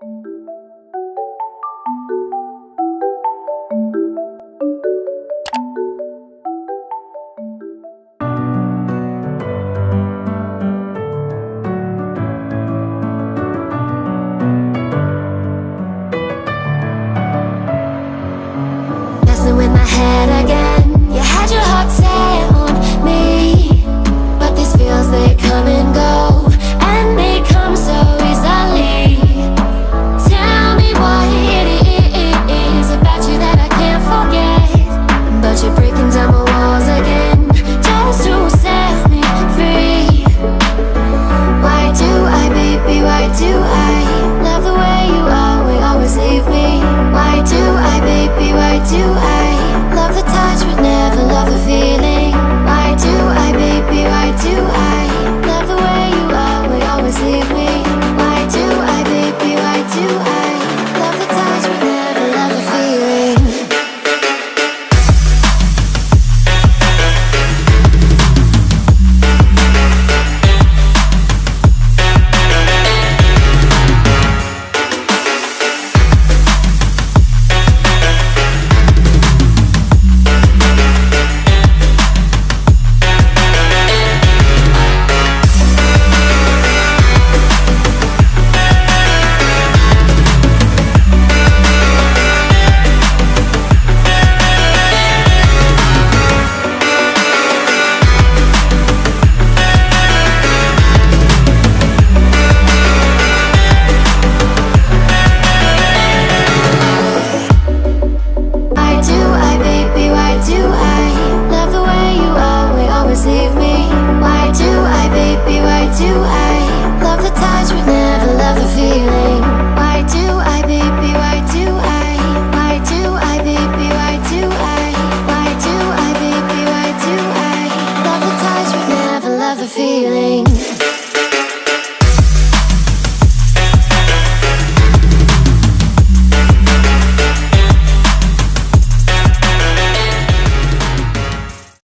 Messing with my head again. You had your heart set on me, but these feels, they come and go, and they come so easily. Tell me what it is about you that I can't forget, but you're breaking down my walls again, just to set me free. Why do I, baby, why do I love the way you always leave me? Why do I, baby, why do I love the touch but never love the feeling? Why do I, baby, why do I love the way you always leave me? Why do I, baby, why do I love the touch but never love the feeling? Leave me. Why do I, baby, why do I love the touch but never love the feeling? Why do I, baby, why do I, baby, why do I, baby, why do I love the touch but never love the feeling?